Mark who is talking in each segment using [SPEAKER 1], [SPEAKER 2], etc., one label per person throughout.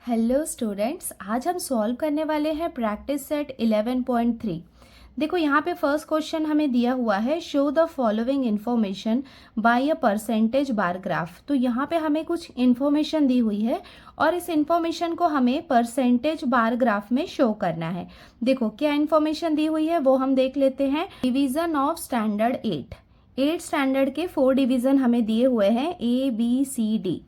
[SPEAKER 1] Hello students, आज हम solve करने वाले हैं प्रैक्टिस सेट 11.3। देखो यहाँ पे फर्स्ट क्वेश्चन हमें दिया हुआ है, show the following information bye a percentage bar graph. तो यहाँ पे हमें कुछ इन्फॉर्मेशन दी हुई है और इस इन्फॉर्मेशन को हमें परसेंटेज बार ग्राफ में शो करना है। देखो क्या इन्फॉर्मेशन दी हुई है वो हम देख लेते हैं। डिवीजन ऑफ स्टैंडर्ड 8 स्टैंडर्ड के 4 डिवीजन हमें दिए हुए हैं, ABCD।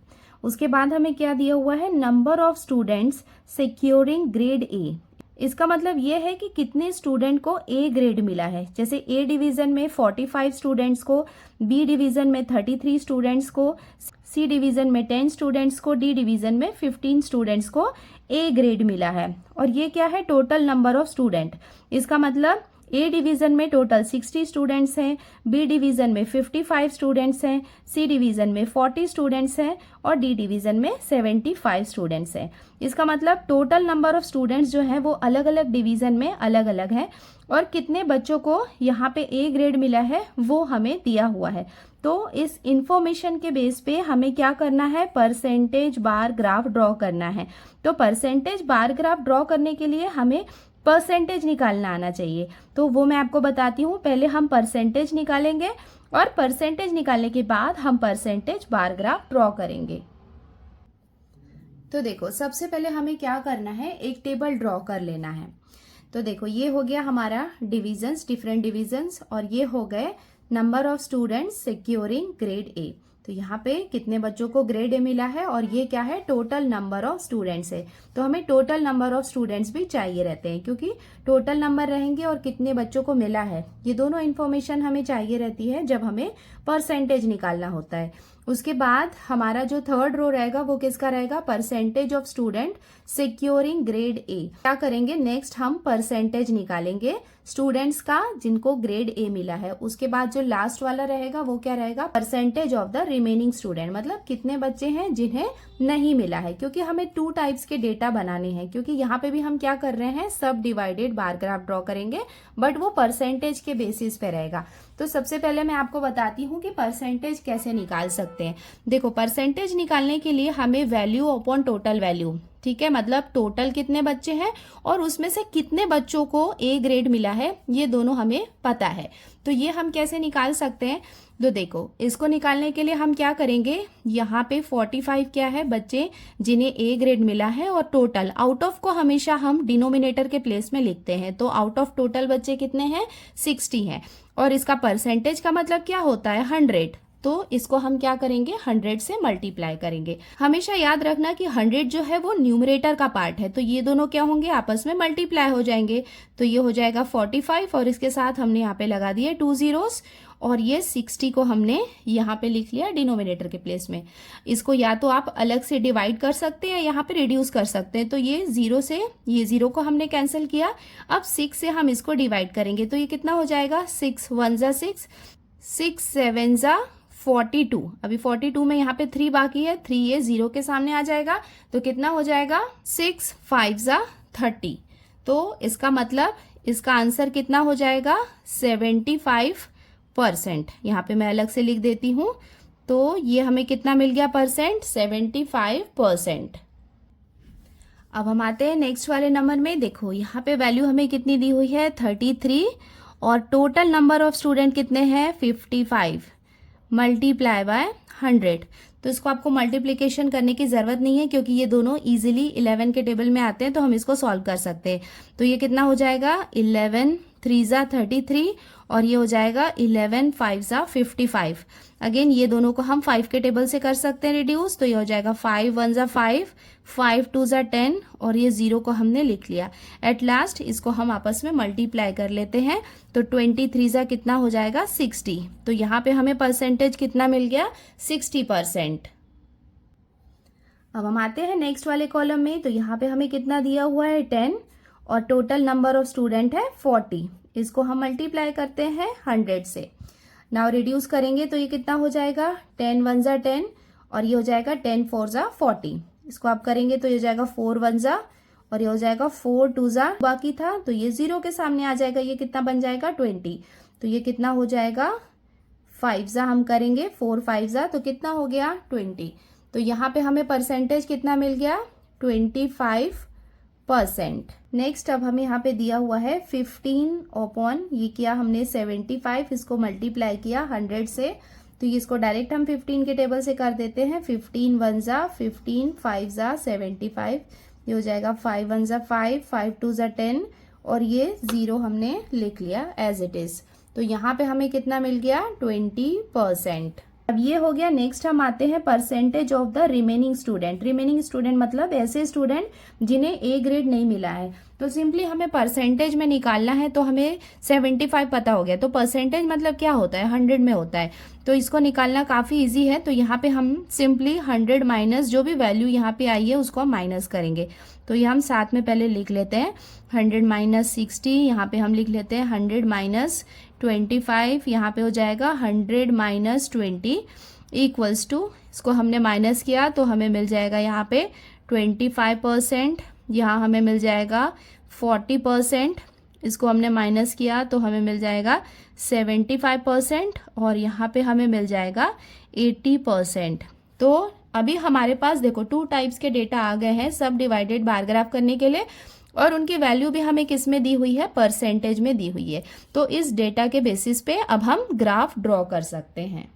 [SPEAKER 1] उसके बाद हमें क्या दिया हुआ है, number of students securing grade A. इसका मतलब ये है कि कितने स्टूडेंट को ए ग्रेड मिला है। जैसे ए डिवीजन में 45 स्टूडेंट्स को, बी डिवीजन में 33 स्टूडेंट्स को, सी डिवीजन में 10 स्टूडेंट्स को, डी डिवीजन में 15 स्टूडेंट्स को ए ग्रेड मिला है। और ये क्या है, टोटल नंबर ऑफ स्टूडेंट। इसका मतलब ए डिवीजन में टोटल 60 स्टूडेंट्स हैं, बी डिवीजन में 55 स्टूडेंट्स हैं, सी डिवीजन में 40 स्टूडेंट्स हैं और डी डिवीजन में 75 स्टूडेंट्स हैं। इसका मतलब टोटल नंबर ऑफ स्टूडेंट्स जो हैं वो अलग अलग डिवीजन में अलग अलग हैं और कितने बच्चों को यहाँ पे ए ग्रेड मिला है वो हमें दिया हुआ है। तो इस इंफॉर्मेशन के बेस पे हमें क्या करना है, परसेंटेज बार ग्राफ ड्रॉ करना है। तो परसेंटेज बार ग्राफ ड्रॉ करने के लिए हमें परसेंटेज निकालना आना चाहिए। तो वो मैं आपको बताती हूँ। पहले हम परसेंटेज निकालेंगे और परसेंटेज निकालने के बाद हम परसेंटेज बार ग्राफ ड्रॉ करेंगे। तो देखो सबसे पहले हमें क्या करना है, एक टेबल ड्रॉ कर लेना है। तो देखो ये हो गया हमारा डिविजन्स, डिफरेंट डिविजन्स, और ये हो गए number of students securing grade A. तो यहाँ पे कितने बच्चों को ग्रेड ए मिला है और ये क्या है, टोटल नंबर ऑफ स्टूडेंट्स है। तो हमें टोटल नंबर ऑफ स्टूडेंट्स भी चाहिए रहते हैं, क्योंकि टोटल नंबर रहेंगे और कितने बच्चों को मिला है, ये दोनों इन्फॉर्मेशन हमें चाहिए रहती है जब हमें परसेंटेज निकालना होता है। उसके बाद हमारा जो थर्ड रो रहेगा वो किसका रहेगा, percentage of student securing grade A. क्या करेंगे, नेक्स्ट हम परसेंटेज निकालेंगे स्टूडेंट्स का जिनको ग्रेड ए मिला है। उसके बाद जो लास्ट वाला रहेगा वो क्या रहेगा, percentage of the remaining student, मतलब कितने बच्चे हैं जिन्हें नहीं मिला है। क्योंकि हमें 2 टाइप्स के डेटा बनाने हैं, क्योंकि यहाँ पे भी हम क्या कर रहे हैं, सब डिवाइडेड बार ग्राफ ड्रॉ करेंगे, बट वो परसेंटेज के बेसिस पे रहेगा। तो सबसे पहले मैं आपको बताती हूँ कि परसेंटेज कैसे निकाल सकते हैं। देखो परसेंटेज निकालने के लिए हमें वैल्यू अपॉन टोटल वैल्यू, ठीक है, मतलब टोटल कितने बच्चे हैं और उसमें से कितने बच्चों को ए ग्रेड मिला है, ये दोनों हमें पता है। तो ये हम कैसे निकाल सकते हैं, तो देखो इसको निकालने के लिए हम क्या करेंगे, यहाँ पे 45 क्या है बच्चे जिन्हें ए ग्रेड मिला है, और टोटल आउट ऑफ को हमेशा हम डिनोमिनेटर के प्लेस में लिखते हैं। तो आउट ऑफ टोटल बच्चे कितने हैं, 60 हैं, और इसका परसेंटेज का मतलब क्या होता है, 100। तो इसको हम क्या करेंगे, 100 से मल्टीप्लाई करेंगे। हमेशा याद रखना कि 100 जो है वो न्यूमरेटर का पार्ट है, तो ये दोनों क्या होंगे, आपस में मल्टीप्लाई हो जाएंगे। तो ये हो जाएगा 45 और इसके साथ हमने यहाँ पे लगा दिए 2 zeros, और ये 60 को हमने यहाँ पे लिख लिया डिनोमिनेटर के प्लेस में। इसको या तो आप अलग से डिवाइड कर सकते हैं, यहाँ पे रिड्यूस कर सकते हैं। तो ये 0 से ये 0 को हमने कैंसिल किया। अब 6 से हम इसको डिवाइड करेंगे, तो ये कितना हो जाएगा, 6 1 जा 6, 6 7 जा 42। अभी 42 में यहाँ पे 3 बाकी है, 3 ये 0 के सामने आ जाएगा, तो कितना हो जाएगा, 6 5 जा 30। तो इसका मतलब इसका आंसर कितना हो जाएगा, 75%। यहाँ पे मैं अलग से लिख देती हूँ। तो ये हमें कितना मिल गया परसेंट, 75%। अब हम आते हैं नेक्स्ट वाले नंबर में। देखो यहाँ पे वैल्यू हमें कितनी दी हुई है, 33, और टोटल नंबर ऑफ स्टूडेंट कितने हैं, 55 मल्टीप्लाई बाय 100। तो इसको आपको मल्टीप्लिकेशन करने की जरूरत नहीं है, क्योंकि ये दोनों इजीली 11 के टेबल में आते हैं, तो हम इसको सॉल्व कर सकते हैं। तो ये कितना हो जाएगा, 11 3 जा 33, और ये हो जाएगा 11 5 जा 55। अगेन ये दोनों को हम 5 के टेबल से कर सकते हैं रिड्यूस। तो ये हो जाएगा 5 1 जा 5, 5 2 जा 10, और ये 0 को हमने लिख लिया। एट लास्ट इसको हम आपस में मल्टीप्लाई कर लेते हैं। तो 23 जा कितना हो जाएगा, 60। तो यहाँ पे हमें परसेंटेज कितना मिल गया, 60%। अब हम आते हैं नेक्स्ट वाले कॉलम में। तो यहाँ पे हमें कितना दिया हुआ है, 10, और टोटल नंबर ऑफ स्टूडेंट है 40। इसको हम मल्टीप्लाई करते हैं 100 से। नाउ रिड्यूस करेंगे तो ये कितना हो जाएगा, 10 1 जा 10, और ये हो जाएगा 10 4 जा 40। इसको आप करेंगे तो ये हो जाएगा 4 1 जा, और ये हो जाएगा 4 2 जा, बाकी था तो ये 0 के सामने आ जाएगा। ये कितना बन जाएगा, 20। तो ये कितना हो जाएगा, 5 जा हम करेंगे, 4 5 जा, तो कितना हो गया, 20। तो यहाँ पे हमें परसेंटेज कितना मिल गया, 25%। नेक्स्ट अब हमें यहाँ पे दिया हुआ है 15 अपॉन, ये किया हमने 75, इसको मल्टीप्लाई किया 100 से, तो ये इसको डायरेक्ट हम 15 के टेबल से कर देते हैं। 15 1 जा 15, 5 जा 75, ये हो जाएगा 5 1 जा 5, 5 2 जा 10, और ये 0 हमने लिख लिया एज इट इज। तो यहाँ पे हमें कितना मिल गया 20%। अब ये हो गया। नेक्स्ट हम आते हैं percentage of the remaining student. Remaining student मतलब ऐसे स्टूडेंट जिन्हें ए ग्रेड नहीं मिला है। तो सिंपली हमें परसेंटेज में निकालना है, तो हमें 75 पता हो गया। तो परसेंटेज मतलब क्या होता है, 100 में होता है, तो इसको निकालना काफ़ी इजी है। तो यहाँ पे हम सिंपली 100 माइनस जो भी वैल्यू यहाँ पे आई है उसको हम माइनस करेंगे। तो ये हम साथ में पहले लिख लेते हैं, 100 माइनस 60, यहाँ पे हम लिख लेते हैं 100 माइनस 25, यहाँ पे हो जाएगा 100 माइनस 20 इक्वल्स टू, इसको हमने माइनस किया तो हमें मिल जाएगा यहाँ पे 25%, यहाँ हमें मिल जाएगा 40%, इसको हमने माइनस किया तो हमें मिल जाएगा 75%, और यहाँ पे हमें मिल जाएगा 80%। तो अभी हमारे पास देखो 2 टाइप्स के डेटा आ गए हैं सब डिवाइडेड बार ग्राफ करने के लिए, और उनकी वैल्यू भी हमें किस में दी हुई है, परसेंटेज में दी हुई है। तो इस डेटा के बेसिस पे अब हम ग्राफ ड्रॉ कर सकते हैं।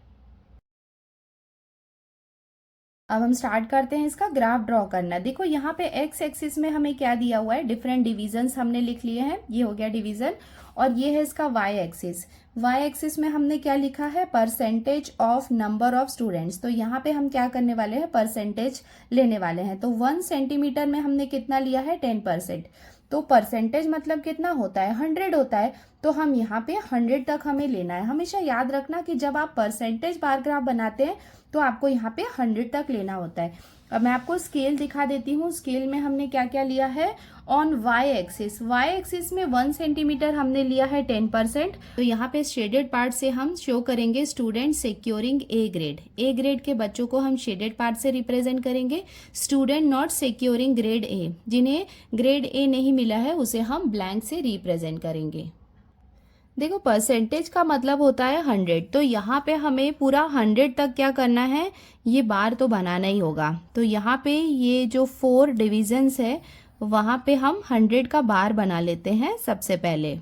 [SPEAKER 1] अब हम स्टार्ट करते हैं इसका ग्राफ ड्रॉ करना। देखो यहाँ पे एक्स एक्सिस में हमें क्या दिया हुआ है, डिफरेंट डिविजन्स हमने लिख लिए हैं, ये हो गया डिवीजन, और ये है इसका वाई एक्सिस। वाई एक्सिस में हमने क्या लिखा है, percentage of number of students. तो यहाँ पे हम क्या करने वाले हैं, परसेंटेज लेने वाले हैं। तो 1 सेंटीमीटर में हमने कितना लिया है, 10%। तो परसेंटेज मतलब कितना होता है, 100 होता है। तो हम यहाँ पे 100 तक हमें लेना है। हमेशा याद रखना कि जब आप परसेंटेज बार ग्राफ बनाते हैं तो आपको यहाँ पे 100 तक लेना होता है। अब मैं आपको स्केल दिखा देती हूँ। स्केल में हमने क्या क्या लिया है, on Y axis. Y axis में 1 सेंटीमीटर हमने लिया है 10%। तो यहाँ पे शेडेड पार्ट से हम शो करेंगे student securing A grade. A grade के बच्चों को हम शेडेड पार्ट से रिप्रेजेंट करेंगे। Student not securing grade A, जिन्हें ग्रेड ए नहीं मिला है उसे हम ब्लैंक से रिप्रेजेंट करेंगे। देखो परसेंटेज का मतलब होता है 100, तो यहाँ पे हमें पूरा 100 तक क्या करना है, ये बार तो बनाना ही होगा। तो यहाँ पे ये जो 4 डिविजन्स है वहाँ पे हम 100 का बार बना लेते हैं सबसे पहले।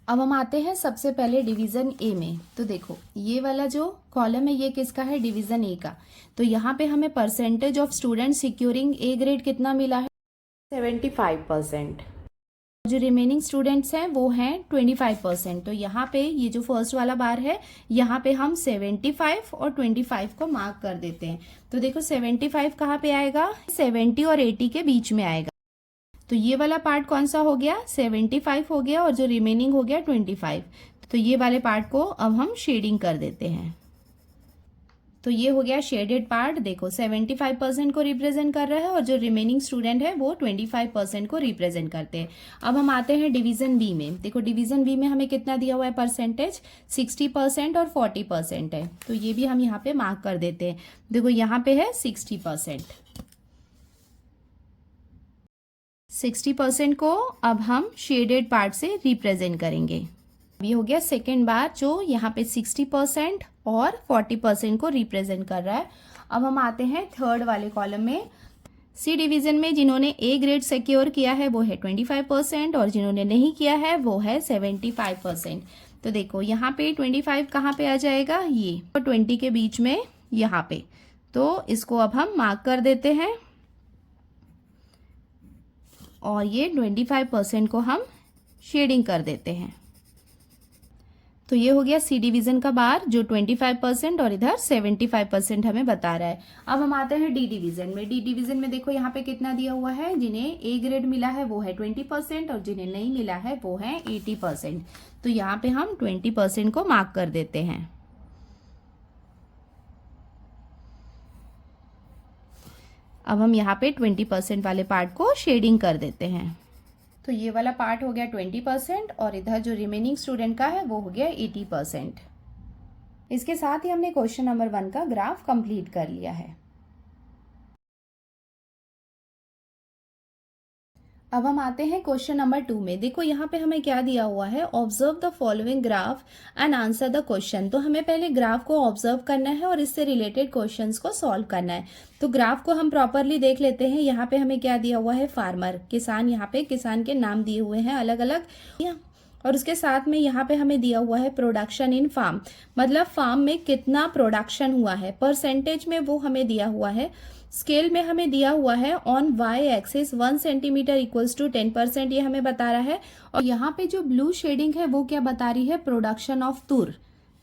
[SPEAKER 1] अब हम आते हैं सबसे पहले डिवीजन ए में। तो देखो ये वाला जो कॉलम है ये किसका है, डिवीजन ए का। तो यहाँ पे हमें percentage of student securing A grade कितना मिला है, 75%। जो रिमेनिंग स्टूडेंट्स हैं वो हैं 25%। तो यहाँ पे ये जो फर्स्ट वाला बार है यहाँ पे हम 75 और 25 को मार्क कर देते हैं। तो देखो 75 कहाँ पे आएगा, 70 और 80 के बीच में आएगा। तो ये वाला पार्ट कौन सा हो गया, 75 हो गया, और जो रिमेनिंग हो गया 25। तो ये वाले पार्ट को अब हम शेडिंग कर देते हैं। तो ये हो गया शेडेड पार्ट। देखो 75% को रिप्रेजेंट कर रहा है, और जो रिमेनिंग स्टूडेंट है वो 25% को रिप्रेजेंट करते हैं। अब हम आते हैं डिवीजन बी में। देखो डिवीजन बी में हमें कितना दिया हुआ है परसेंटेज, 60% और 40% है। तो ये भी हम यहाँ पे मार्क कर देते हैं। देखो यहाँ पे है 60%। 60% को अब हम शेडेड पार्ट से रिप्रेजेंट करेंगे। ये हो गया सेकेंड बार जो यहाँ पे 60% और 40% को रिप्रेजेंट कर रहा है। अब हम आते हैं थर्ड वाले कॉलम में। सी डिवीजन में जिन्होंने ए ग्रेड सिक्योर किया है वो है 25%, और जिन्होंने नहीं किया है वो है 75%। तो देखो यहाँ पे 25 कहाँ पे आ जाएगा, ये और 20 के बीच में यहाँ पे। तो इसको अब हम मार्क कर देते हैं, और ये 25% को हम शेडिंग कर देते हैं। तो ये हो गया सी डिवीजन का बार जो 25% और इधर 75% हमें बता रहा है। अब हम आते हैं डी डिवीजन में। डी डिवीजन में देखो यहाँ पे कितना दिया हुआ है, जिन्हें ए ग्रेड मिला है वो है 20%, और जिन्हें नहीं मिला है वो है 80%। तो यहाँ पे हम 20% को मार्क कर देते हैं। अब हम यहाँ पे 20% वाले पार्ट को शेडिंग कर देते हैं। तो ये वाला पार्ट हो गया 20% और इधर जो रिमेनिंग स्टूडेंट का है वो हो गया 80%। इसके साथ ही हमने क्वेश्चन नंबर 1 का ग्राफ कंप्लीट कर लिया है। अब हम आते हैं क्वेश्चन नंबर 2 में। देखो यहाँ पे हमें क्या दिया हुआ है, observe the following graph and answer the question. तो हमें पहले ग्राफ को ऑब्जर्व करना है और इससे रिलेटेड क्वेश्चंस को सॉल्व करना है। तो ग्राफ को हम प्रॉपरली देख लेते हैं। यहाँ पे हमें क्या दिया हुआ है, फार्मर, किसान। यहाँ पे किसान के नाम दिए हुए हैं अलग अलग, और उसके साथ में यहाँ पे हमें दिया हुआ है प्रोडक्शन इन फार्म, मतलब फार्म में कितना प्रोडक्शन हुआ है, परसेंटेज में वो हमें दिया हुआ है। स्केल में हमें दिया हुआ है on Y axis 1 centimeter equals to 10%, ये हमें बता रहा है। और यहाँ पे जो ब्लू शेडिंग है वो क्या बता रही है, प्रोडक्शन ऑफ तूर।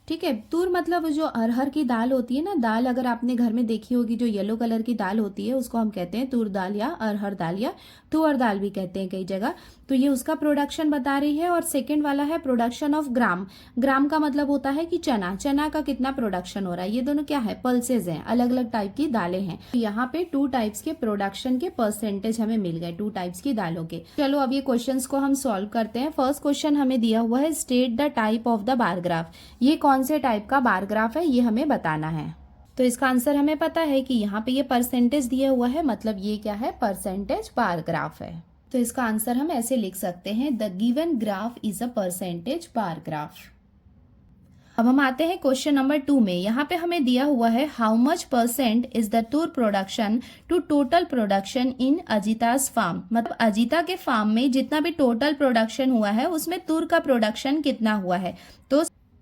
[SPEAKER 1] ठीक है, तूर मतलब जो अरहर की दाल होती है ना, दाल अगर आपने घर में देखी होगी, जो येलो कलर की दाल होती है उसको हम कहते हैं तूर दाल या अरहर दाल या तुअर दाल भी कहते हैं कई जगह। तो ये उसका प्रोडक्शन बता रही है। और सेकंड वाला है प्रोडक्शन ऑफ ग्राम। ग्राम का मतलब होता है कि चना, चना का कितना प्रोडक्शन हो रहा है। ये दोनों क्या है, पल्सेज हैं, अलग अलग टाइप की दालें हैं। तो यहाँ पे 2 टाइप्स के प्रोडक्शन के परसेंटेज हमें मिल गए, 2 टाइप्स की दालों के। चलो अब ये क्वेश्चंस को हम सॉल्व करते हैं। फर्स्ट क्वेश्चन हमें दिया हुआ है, state the type of the bar graph. ये कौन से टाइप का बार ग्राफ है ये हमें बताना है। तो इसका आंसर हमें पता है कि यहाँ पे ये परसेंटेज दिया हुआ है, मतलब ये क्या है, परसेंटेज बार ग्राफ है। तो इसका आंसर हम ऐसे लिख सकते हैं, the given graph is a percentage bar graph. अब हम आते हैं क्वेश्चन नंबर 2 में। यहाँ पे हमें दिया हुआ है, how much percent is the tur production to total production in Ajita's farm. मतलब अजीता के फार्म में जितना भी टोटल प्रोडक्शन हुआ है उसमें तूर का प्रोडक्शन कितना हुआ है।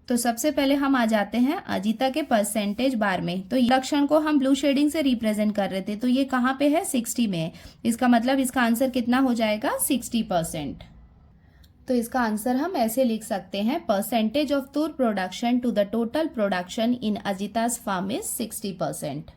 [SPEAKER 1] तो सबसे पहले हम आ जाते हैं अजीता के परसेंटेज बार में। तो प्रोडक्शन को हम ब्लू शेडिंग से रिप्रेजेंट कर रहे थे, तो ये कहाँ पे है, 60 में है। इसका मतलब इसका आंसर कितना हो जाएगा, 60%। तो इसका आंसर हम ऐसे लिख सकते हैं, percentage of tur production to the total production in Ajita's farm is 60%।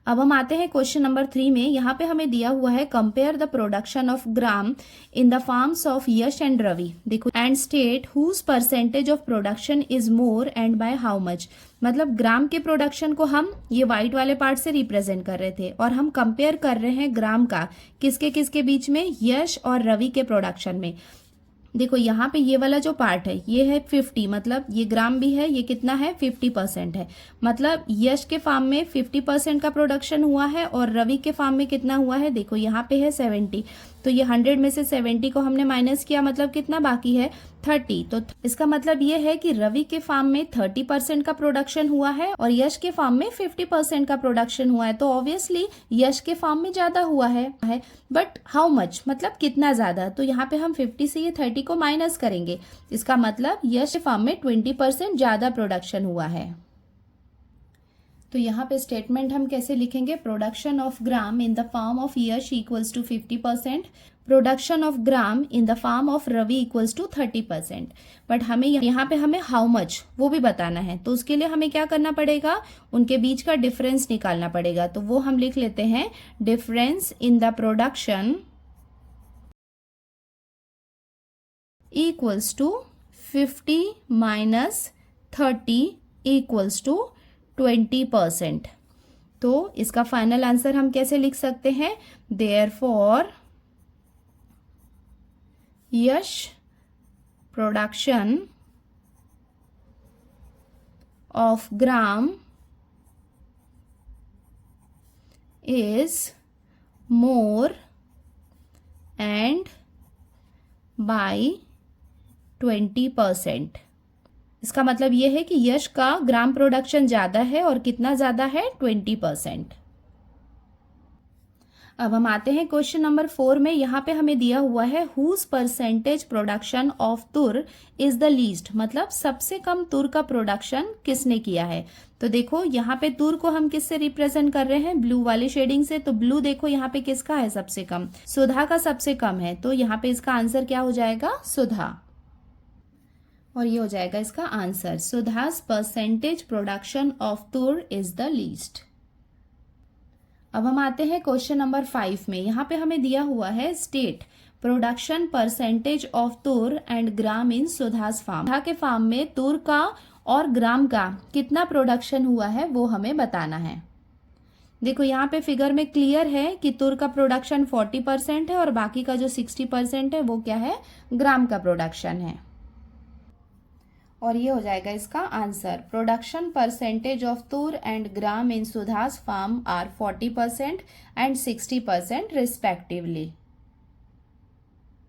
[SPEAKER 1] अब हम आते हैं क्वेश्चन नंबर 3 में। यहाँ पे हमें दिया हुआ है, compare the production of gram in the farms of Yash and Ravi. देखो, and state whose percentage of production is more and by how much. मतलब ग्राम के प्रोडक्शन को हम ये व्हाइट वाले पार्ट से रिप्रेजेंट कर रहे थे और हम कंपेयर कर रहे हैं ग्राम का किसके किसके बीच में, यश और रवि के प्रोडक्शन में। देखो यहाँ पे ये वाला जो पार्ट है ये है 50, मतलब ये ग्राम भी है, ये कितना है, 50% है। मतलब यश के फार्म में 50% का प्रोडक्शन हुआ है और रवि के फार्म में कितना हुआ है, देखो यहाँ पे है 70। तो ये 100 में से 70 को हमने माइनस किया, मतलब कितना बाकी है, 30। तो इसका मतलब ये है कि रवि के फार्म में 30% का प्रोडक्शन हुआ है और यश के फार्म में 50% का प्रोडक्शन हुआ है। तो ऑब्वियसली यश के फार्म में ज्यादा हुआ है, बट हाउ मच, मतलब कितना ज्यादा। तो यहाँ पे हम 50 से ये 30 को माइनस करेंगे। इसका मतलब यश के फार्म में 20% ज्यादा प्रोडक्शन हुआ है। तो यहाँ पे स्टेटमेंट हम कैसे लिखेंगे, production of gram in the form of यश equals to 50%, production of gram in the form of rabi equals to 30%। But हमें यहाँ पे हमें हाउ मच वो भी बताना है, तो उसके लिए हमें क्या करना पड़ेगा, उनके बीच का डिफरेंस निकालना पड़ेगा। तो वो हम लिख लेते हैं, difference in the production equals to 50 minus 30 equals to 20%। तो इसका फाइनल आंसर हम कैसे लिख सकते हैं, देयरफॉर यश production of gram is more and by 20%। इसका मतलब यह है कि यश का ग्राम प्रोडक्शन ज्यादा है और कितना ज्यादा है, 20%। अब हम आते हैं क्वेश्चन नंबर 4 में। यहाँ पे हमें दिया हुआ है, हुज परसेंटेज प्रोडक्शन ऑफ तुर इज द लीस्ट। मतलब सबसे कम तुर का प्रोडक्शन किसने किया है। तो देखो यहाँ पे तुर को हम किससे रिप्रेजेंट कर रहे हैं, ब्लू वाले शेडिंग से। तो ब्लू देखो यहाँ पे किसका है सबसे कम, सुधा का सबसे कम है। तो यहाँ पे इसका आंसर क्या हो जाएगा, सुधा। और ये हो जाएगा इसका आंसर, सुधास परसेंटेज प्रोडक्शन ऑफ तुर इज द लीस्ट। अब हम आते हैं क्वेश्चन नंबर 5 में। यहाँ पे हमें दिया हुआ है, state production percentage of tur and gram in Sudha's farm. सुधा के फार्म में तुर का और ग्राम का कितना प्रोडक्शन हुआ है वो हमें बताना है। देखो यहाँ पे फिगर में क्लियर है कि तुर का प्रोडक्शन 40% है और बाकी का जो 60% है वो क्या है, ग्राम का प्रोडक्शन है। और ये हो जाएगा इसका answer. Production percentage of tur and gram in Sudha's farm are 40% and 60% respectively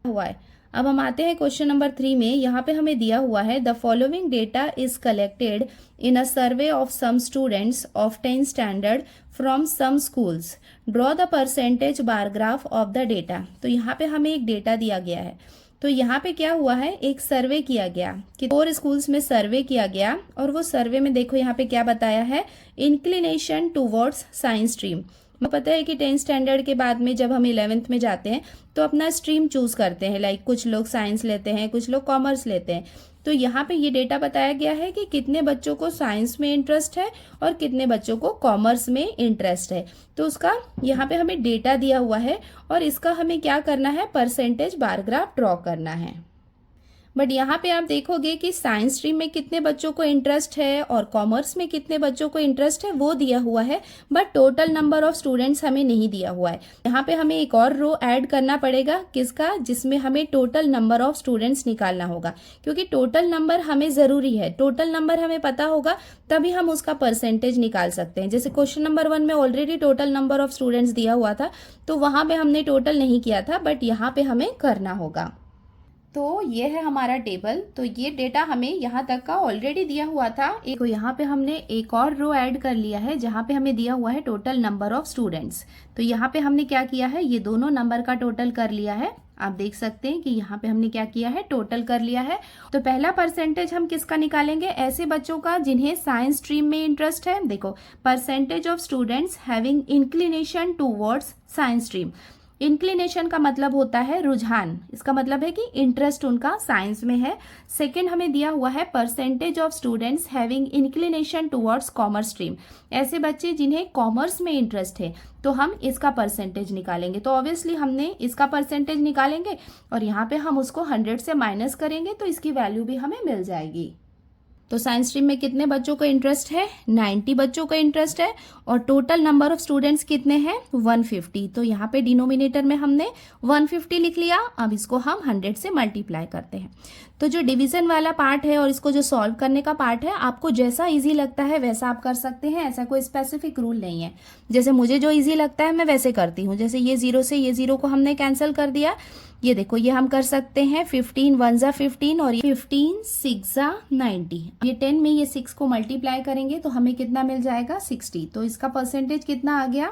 [SPEAKER 1] हुआ है। अब हम आते हैं क्वेश्चन नंबर 3 में। यहाँ पे हमें दिया हुआ है the following data is collected in a survey of some students of 10th standard from some schools, draw the percentage bar graph of the data. तो यहाँ पे हमें एक डेटा दिया गया है। तो यहाँ पे क्या हुआ है, एक सर्वे किया गया कि 4 स्कूल्स में सर्वे किया गया और वो सर्वे में देखो यहाँ पे क्या बताया है, इंक्लिनेशन टूवर्ड्स साइंस स्ट्रीम। पता है कि 10th स्टैंडर्ड के बाद में जब हम 11th में जाते हैं तो अपना स्ट्रीम चूज करते हैं, लाइक कुछ लोग साइंस लेते हैं, कुछ लोग कॉमर्स लेते हैं। तो यहाँ पे ये डेटा बताया गया है कि कितने बच्चों को साइंस में इंटरेस्ट है और कितने बच्चों को कॉमर्स में इंटरेस्ट है। तो उसका यहाँ पे हमें डेटा दिया हुआ है और इसका हमें क्या करना है, परसेंटेज बार ग्राफ ड्रॉ करना है। बट यहाँ पे आप देखोगे कि साइंस स्ट्रीम में कितने बच्चों को इंटरेस्ट है और कॉमर्स में कितने बच्चों को इंटरेस्ट है वो दिया हुआ है, but total number of students हमें नहीं दिया हुआ है। यहाँ पे हमें एक और रो ऐड करना पड़ेगा, किसका, जिसमें हमें टोटल नंबर ऑफ स्टूडेंट्स निकालना होगा, क्योंकि टोटल नंबर हमें ज़रूरी है। टोटल नंबर हमें पता होगा तभी हम उसका परसेंटेज निकाल सकते हैं। जैसे क्वेश्चन नंबर 1 में already total number of students दिया हुआ था तो वहाँ पे हमने टोटल नहीं किया था, बट यहाँ पे हमें करना होगा। तो ये है हमारा टेबल। तो ये डेटा हमें यहाँ तक का ऑलरेडी दिया हुआ था। तो यहाँ पे हमने एक और रो ऐड कर लिया है जहाँ पे हमें दिया हुआ है टोटल नंबर ऑफ स्टूडेंट्स। तो यहाँ पे हमने क्या किया है, ये दोनों नंबर का टोटल कर लिया है। आप देख सकते हैं कि यहाँ पे हमने क्या किया है, टोटल कर लिया है। तो पहला परसेंटेज हम किसका निकालेंगे, ऐसे बच्चों का जिन्हें साइंस स्ट्रीम में इंटरेस्ट है। देखो, percentage of students having inclination towards science stream. Inclination का मतलब होता है रुझान, इसका मतलब है कि इंटरेस्ट उनका साइंस में है। सेकंड हमें दिया हुआ है percentage of students having inclination towards commerce stream, ऐसे बच्चे जिन्हें कॉमर्स में इंटरेस्ट है। तो हम इसका परसेंटेज निकालेंगे। तो ऑब्वियसली हमने इसका परसेंटेज निकालेंगे और यहाँ पे हम उसको 100 से माइनस करेंगे तो इसकी वैल्यू भी हमें मिल जाएगी। तो साइंस स्ट्रीम में कितने बच्चों को इंटरेस्ट है, 90 बच्चों को इंटरेस्ट है और टोटल नंबर ऑफ स्टूडेंट्स कितने हैं, 150। तो यहाँ पे डिनोमिनेटर में हमने 150 लिख लिया। अब इसको हम 100 से मल्टीप्लाई करते हैं। तो जो डिवीजन वाला पार्ट है और इसको जो सॉल्व करने का पार्ट है, आपको जैसा इजी लगता है वैसा आप कर सकते हैं, ऐसा कोई स्पेसिफिक रूल नहीं है। जैसे मुझे जो इजी लगता है मैं वैसे करती हूँ। जैसे ये 0 से ये 0 को हमने कैंसिल कर दिया। ये देखो, ये हम कर सकते हैं 15 1 जा 15 और 15 6 जा 90। ये 10 में ये 6 को मल्टीप्लाई करेंगे तो हमें कितना मिल जाएगा, 60। तो इसका परसेंटेज कितना आ गया,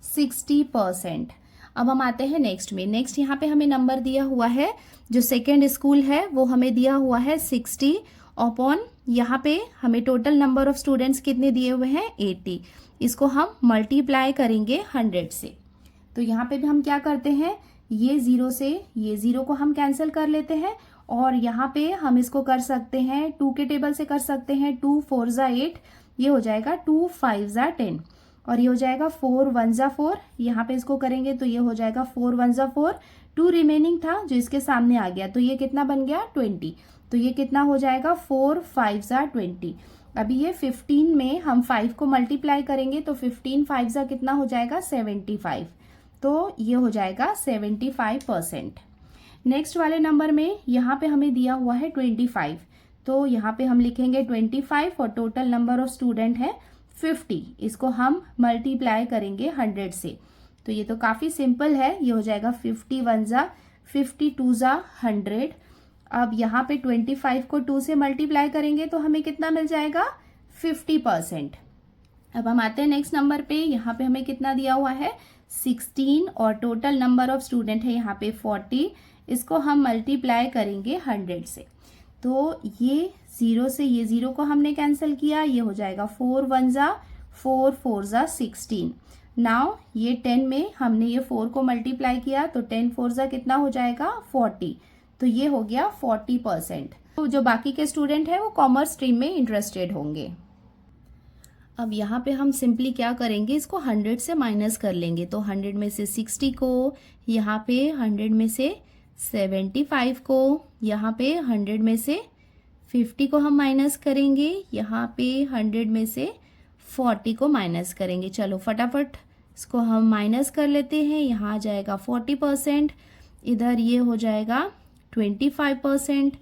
[SPEAKER 1] 60%। अब हम आते हैं नेक्स्ट में। नेक्स्ट यहाँ पे हमें नंबर दिया हुआ है, जो सेकेंड स्कूल है वो हमें दिया हुआ है 60 अपॉन, यहाँ पे हमें टोटल नंबर ऑफ स्टूडेंट्स कितने दिए हुए हैं, 80। इसको हम मल्टीप्लाई करेंगे 100 से। तो यहाँ पे भी हम क्या करते हैं, ये 0 से ये 0 को हम कैंसिल कर लेते हैं और यहाँ पे हम इसको कर सकते हैं 2 के टेबल से कर सकते हैं। 2 4 जा 8, ये हो जाएगा 2 5 जा 10 और ये हो जाएगा 4 1 जा 4। यहाँ पे इसको करेंगे तो ये हो जाएगा 4 1 जा 4। 2 रिमेनिंग था जो इसके सामने आ गया, तो ये कितना बन गया, 20। तो ये कितना हो जाएगा, 4 5 जा 20। अभी ये 15 में हम 5 को मल्टीप्लाई करेंगे तो 15 5 जा कितना हो जाएगा, 75। तो ये हो जाएगा 75%। नेक्स्ट वाले नंबर में यहाँ पे हमें दिया हुआ है 25। तो यहाँ पे हम लिखेंगे 25 और टोटल नंबर ऑफ स्टूडेंट है 50। इसको हम मल्टीप्लाई करेंगे 100 से। तो ये तो काफ़ी सिंपल है, ये हो जाएगा 51 जा 52 जा 100। अब यहाँ पे 25 को 2 से मल्टीप्लाई करेंगे तो हमें कितना मिल जाएगा, 50%। अब हम आते हैं नेक्स्ट नंबर पे। यहाँ पे हमें कितना दिया हुआ है, 16 और टोटल नंबर ऑफ स्टूडेंट है यहाँ पे 40। इसको हम मल्टीप्लाई करेंगे 100 से। तो ये 0 से ये 0 को हमने कैंसिल किया, ये हो जाएगा 4 1 जा 4 4 जा 16। नाउ ये 10 में हमने ये 4 को मल्टीप्लाई किया तो 10 4 जा कितना हो जाएगा, 40। तो ये हो गया 40%। तो जो बाकी के स्टूडेंट हैं वो कॉमर्स स्ट्रीम में इंटरेस्टेड होंगे। अब यहाँ पे हम सिंपली क्या करेंगे, इसको 100 से माइनस कर लेंगे। तो 100 में से 60 को, यहाँ पे 100 में से 75 को, यहाँ पे 100 में से 50 को हम माइनस करेंगे, यहाँ पे 100 में से 40 को माइनस करेंगे। चलो फटाफट इसको हम माइनस कर लेते हैं। यहाँ आ जाएगा 40%, इधर ये हो जाएगा 25%,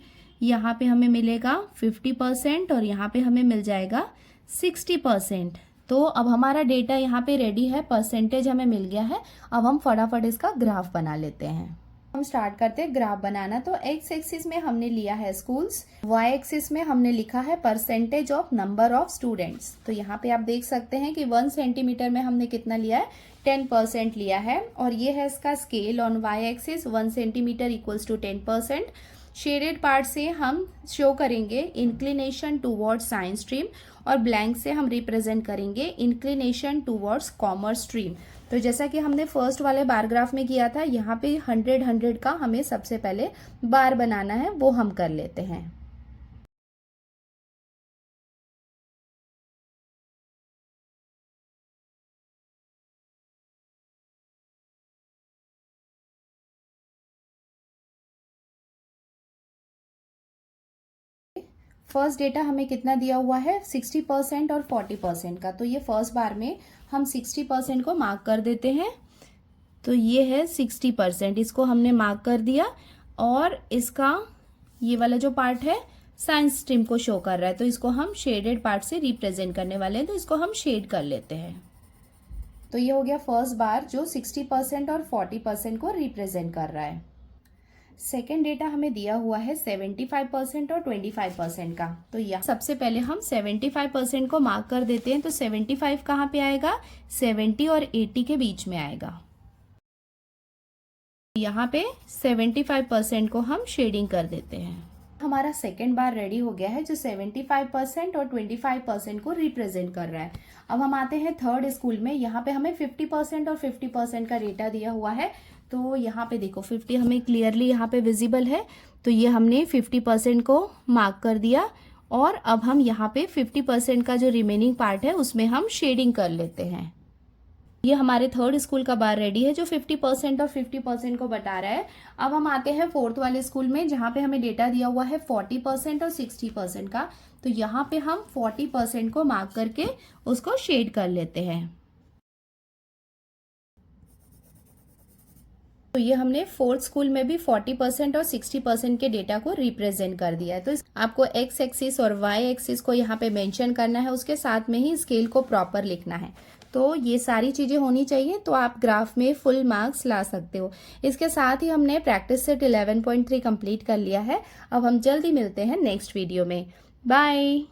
[SPEAKER 1] यहाँ पे हमें मिलेगा 50% और यहाँ पे हमें मिल जाएगा 60%। तो अब हमारा डेटा यहाँ पे रेडी है, परसेंटेज हमें मिल गया है। अब हम फटाफट इसका ग्राफ बना लेते हैं। हम स्टार्ट करते हैं ग्राफ बनाना। तो एक्स एक्सिस में हमने लिया है स्कूल्स, वाई एक्सिस में हमने लिखा है percentage of number of students. तो यहाँ पे आप देख सकते हैं कि 1 सेंटीमीटर में हमने कितना लिया है, 10% लिया है। और ये है इसका scale on Y axis, 1 centimeter equals to 10%। Shaded part से हम शो करेंगे इंक्लिनेशन टूवर्ड्स साइंस स्ट्रीम और ब्लैंक से हम रिप्रेजेंट करेंगे इंक्लिनेशन टूवर्ड्स कॉमर्स स्ट्रीम। तो जैसा कि हमने फर्स्ट वाले बार ग्राफ में किया था, यहाँ पे 100 का हमें सबसे पहले बार बनाना है, वो हम कर लेते हैं। फर्स्ट डेटा हमें कितना दिया हुआ है, 60% और 40% का। तो ये फर्स्ट बार में हम 60% को मार्क कर देते हैं। तो ये है 60%, इसको हमने मार्क कर दिया। और इसका ये वाला जो पार्ट है साइंस स्ट्रीम को शो कर रहा है, तो इसको हम शेडेड पार्ट से रिप्रेजेंट करने वाले हैं। तो इसको हम शेड कर लेते हैं। तो ये हो गया फर्स्ट बार जो 60% और 40% को रिप्रेजेंट कर रहा है। सेकेंड डेटा हमें दिया हुआ है 75% और 25% का। तो यहाँ सबसे पहले हम 75% को मार्क कर देते हैं। तो 75 कहाँ पे आएगा, 70 और 80 के बीच में आएगा। यहाँ पे 75% को हम शेडिंग कर देते हैं। हमारा सेकेंड बार रेडी हो गया है जो 75% और 25% को रिप्रेजेंट कर रहा है। अब हम आते हैं थर्ड स्कूल में। यहाँ पे हमें 50% और 50% का डेटा दिया हुआ है। तो यहाँ पे देखो 50 हमें क्लियरली यहाँ पे विजिबल है। तो ये हमने 50% को मार्क कर दिया। और अब हम यहाँ पे 50% का जो रिमेनिंग पार्ट है उसमें हम शेडिंग कर लेते हैं। ये हमारे थर्ड स्कूल का बार रेडी है जो 50% और 50% को बता रहा है। अब हम आते हैं फोर्थ वाले स्कूल में जहाँ पे हमें डेटा दिया हुआ है 40% और 60% का। तो यहाँ पे हम 40% को मार्क करके उसको शेड कर लेते हैं। तो ये हमने फोर्थ स्कूल में भी 40% और 60% के डेटा को रिप्रेजेंट कर दिया है। तो आपको एक्स एक्सिस और वाई एक्सिस को यहाँ पे मेंशन करना है, उसके साथ में ही स्केल को प्रॉपर लिखना है। तो ये सारी चीज़ें होनी चाहिए, तो आप ग्राफ में फुल मार्क्स ला सकते हो। इसके साथ ही हमने प्रैक्टिस सेट 11.3 कंप्लीट कर लिया है। अब हम जल्दी मिलते हैं नेक्स्ट वीडियो में। बाय।